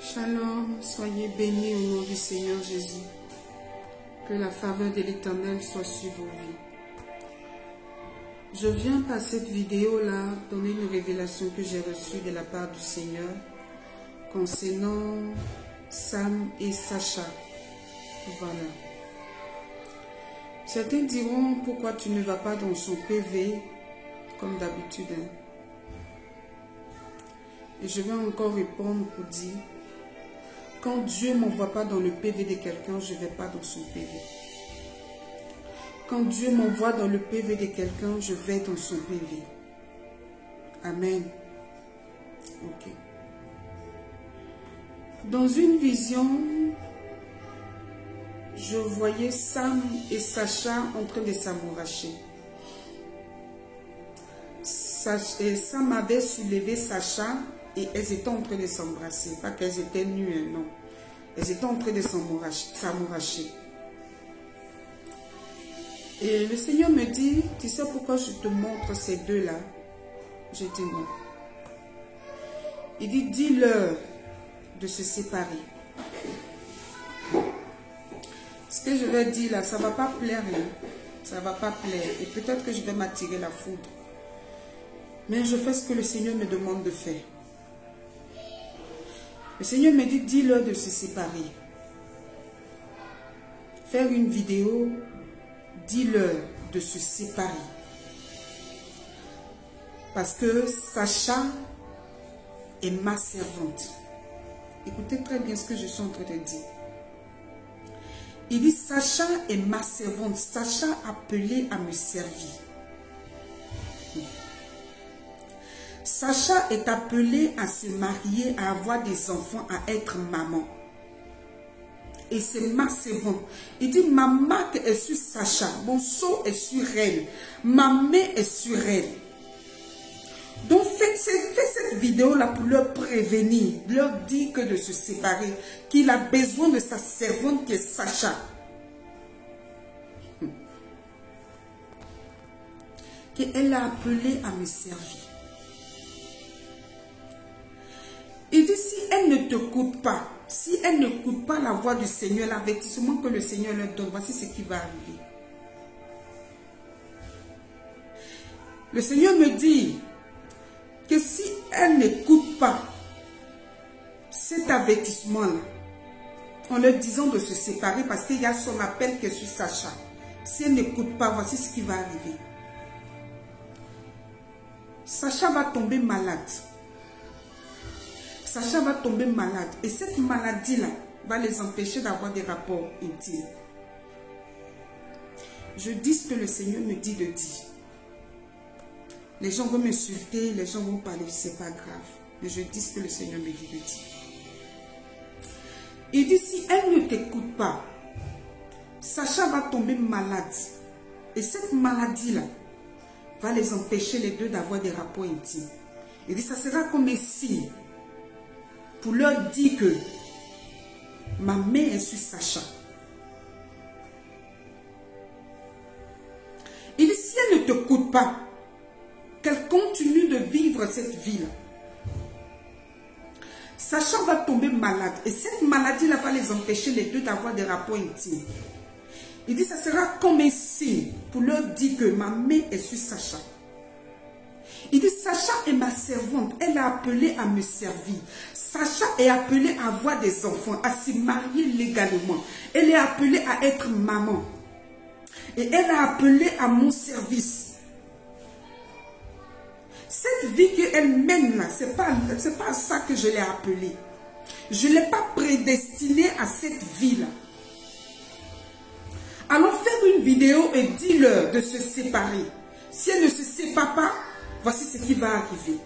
Shalom, soyez bénis au nom du Seigneur Jésus. Que la faveur de l'Éternel soit sur vos vies. Je viens par cette vidéo-là donner une révélation que j'ai reçue de la part du Seigneur concernant Sam et Sacha. Voilà. Certains diront pourquoi tu ne vas pas dans son PV comme d'habitude. Et je vais encore répondre pour dire, quand Dieu ne m'envoie pas dans le PV de quelqu'un, je ne vais pas dans son PV. Quand Dieu m'envoie dans le PV de quelqu'un, je vais dans son PV. Amen. Ok. Dans une vision, je voyais Sam et Sacha en train de s'amouracher. Sam avait soulevé Sacha et elles étaient en train de s'embrasser. Pas qu'elles étaient nues, non. Elles étaient en train de s'amouracher. Et le Seigneur me dit, tu sais pourquoi je te montre ces deux-là? Je dis non. Il dit, dis-leur de se séparer. Ce que je vais dire là, ça ne va pas plaire. Là. Ça ne va pas plaire. Et peut-être que je vais m'attirer la foudre. Mais je fais ce que le Seigneur me demande de faire. Le Seigneur me dit, dis-leur de se séparer. Faire une vidéo, dis-leur de se séparer. Parce que Sacha est ma servante. Écoutez très bien ce que je suis en train de dire. Il dit, Sacha est ma servante. Sacha appelé à me servir. Sacha est appelée à se marier, à avoir des enfants, à être maman. Et c'est ma servante. Il dit, ma marque est sur Sacha. Mon sceau est sur elle. Ma main est sur elle. Donc faites cette vidéo-là pour leur prévenir, leur dire que de se séparer, qu'il a besoin de sa servante qui est Sacha. Qu'elle a appelé à me servir. Il dit, si elle ne t'écoute pas, si elle n'écoute pas la voix du Seigneur, l'avertissement que le Seigneur leur donne, voici ce qui va arriver. Le Seigneur me dit que si elle n'écoute pas cet avertissement-là, en leur disant de se séparer, parce qu'il y a son appel qui est sur Sacha, si elle n'écoute pas, voici ce qui va arriver. Sacha va tomber malade. Sacha va tomber malade. Et cette maladie-là va les empêcher d'avoir des rapports intimes. Je dis ce que le Seigneur me dit de dire. Les gens vont m'insulter, les gens vont parler, c'est pas grave. Mais je dis ce que le Seigneur me dit de dire. Il dit, si elle ne t'écoute pas, Sacha va tomber malade. Et cette maladie-là va les empêcher les deux d'avoir des rapports intimes. Il dit, ça sera comme un signe pour leur dire que ma main est sur Sacha. Il dit, si elle ne t'écoute pas, qu'elle continue de vivre cette vie-là, Sacha va tomber malade. Et cette maladie-là va les empêcher les deux d'avoir des rapports intimes. Il dit, ça sera comme un signe pour leur dire que ma main est sur Sacha. Il dit, Sacha est ma servante. Elle est appelée à me servir. Sacha est appelée à avoir des enfants, à se marier légalement. Elle est appelée à être maman. Et elle est appelée à mon service. Cette vie qu'elle mène là, c'est pas à ça que je l'ai appelée. Je ne l'ai pas prédestinée à cette vie-là. Alors faire une vidéo et dis-leur de se séparer. Si elle ne se sépare pas, voici ce qui va arriver.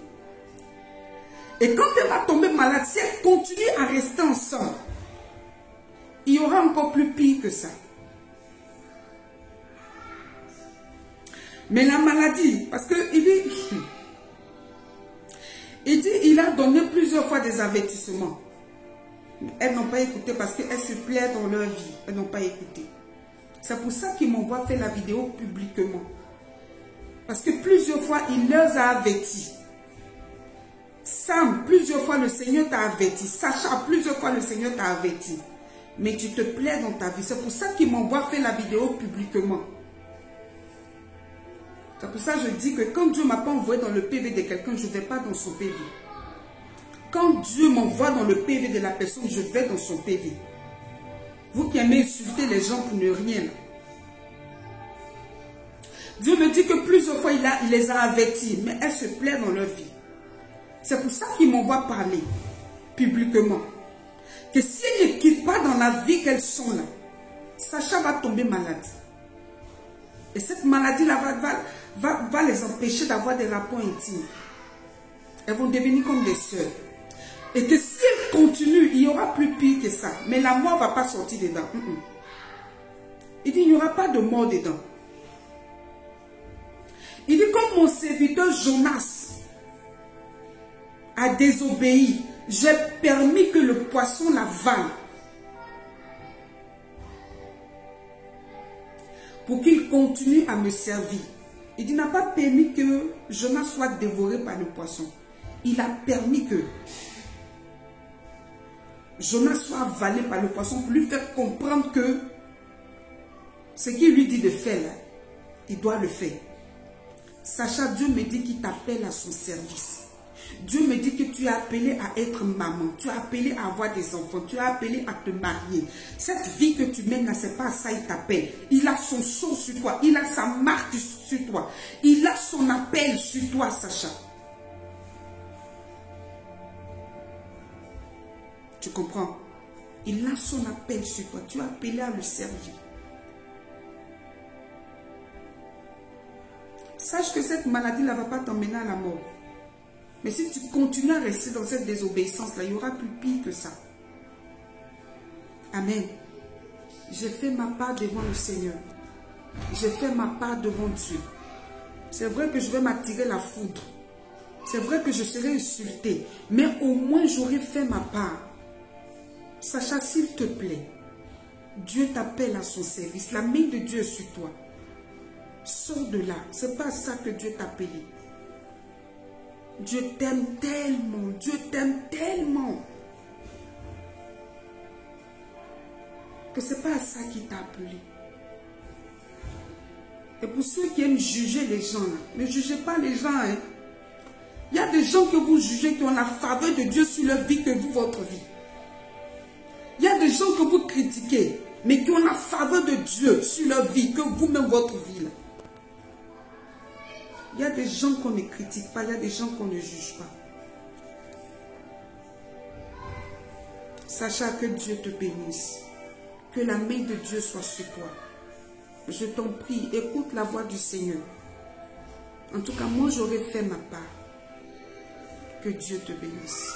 Et quand elle va tomber malade, si elle continue à rester ensemble, il y aura encore plus pire que ça. Mais la maladie, parce qu'il dit, il a donné plusieurs fois des avertissements. Elles n'ont pas écouté parce qu'elles se plaident dans leur vie. Elles n'ont pas écouté. C'est pour ça qu'il m'envoie faire la vidéo publiquement. Parce que plusieurs fois, il leur a averti. Sam, plusieurs fois le Seigneur t'a averti. Sacha, plusieurs fois le Seigneur t'a averti. Mais tu te plais dans ta vie. C'est pour ça qu'il m'envoie faire la vidéo publiquement. C'est pour ça que je dis que quand Dieu ne m'a pas envoyé dans le PV de quelqu'un, je ne vais pas dans son PV. Quand Dieu m'envoie dans le PV de la personne, je vais dans son PV. Vous qui aimez insulter les gens pour ne rien. Dieu me dit que plusieurs fois, il les a avertis, mais elles se plaisent dans leur vie. C'est pour ça qu'il m'envoie parler publiquement. Que si elles ne quittent pas dans la vie qu'elles sont là, Sacha va tomber malade. Et cette maladie-là va les empêcher d'avoir des rapports intimes. Elles vont devenir comme des sœurs. Et que si elles continuent, il y aura plus pire que ça. Mais la mort ne va pas sortir dedans. Il dit, il n'y aura pas de mort dedans. Il dit, comme mon serviteur Jonas a désobéi, j'ai permis que le poisson l'avale. Pour qu'il continue à me servir. Il n'a pas permis que Jonas soit dévoré par le poisson. Il a permis que Jonas soit avalé par le poisson pour lui faire comprendre que ce qu'il lui dit de faire, là, il doit le faire. Sacha, Dieu me dit qu'il t'appelle à son service. Dieu me dit que tu es appelé à être maman, tu es appelé à avoir des enfants, tu es appelé à te marier. Cette vie que tu mènes là, c'est pas ça, il t'appelle. Il a son sceau sur toi, il a sa marque sur toi, il a son appel sur toi, Sacha. Tu comprends? Il a son appel sur toi, tu es appelé à le servir. Sache que cette maladie ne va pas t'emmener à la mort. Mais si tu continues à rester dans cette désobéissance-là, il y aura plus pire que ça. Amen. J'ai fait ma part devant le Seigneur. J'ai fait ma part devant Dieu. C'est vrai que je vais m'attirer la foudre. C'est vrai que je serai insultée. Mais au moins, j'aurai fait ma part. Sacha, s'il te plaît, Dieu t'appelle à son service. La main de Dieu est sur toi. Sors de là. Ce n'est pas ça que Dieu t'a appelé. Dieu t'aime tellement. Dieu t'aime tellement. Que ce n'est pas à ça qu'il t'a appelé. Et pour ceux qui aiment juger les gens, là, ne jugez pas les gens. Hein. Il y a des gens que vous jugez qui ont la faveur de Dieu sur leur vie que vous, votre vie. Il y a des gens que vous critiquez, mais qui ont la faveur de Dieu sur leur vie que vous-même, votre vie. Là. Il y a des gens qu'on ne critique pas, il y a des gens qu'on ne juge pas. Sacha, que Dieu te bénisse. Que la main de Dieu soit sur toi. Je t'en prie, écoute la voix du Seigneur. En tout cas, moi, j'aurais fait ma part. Que Dieu te bénisse.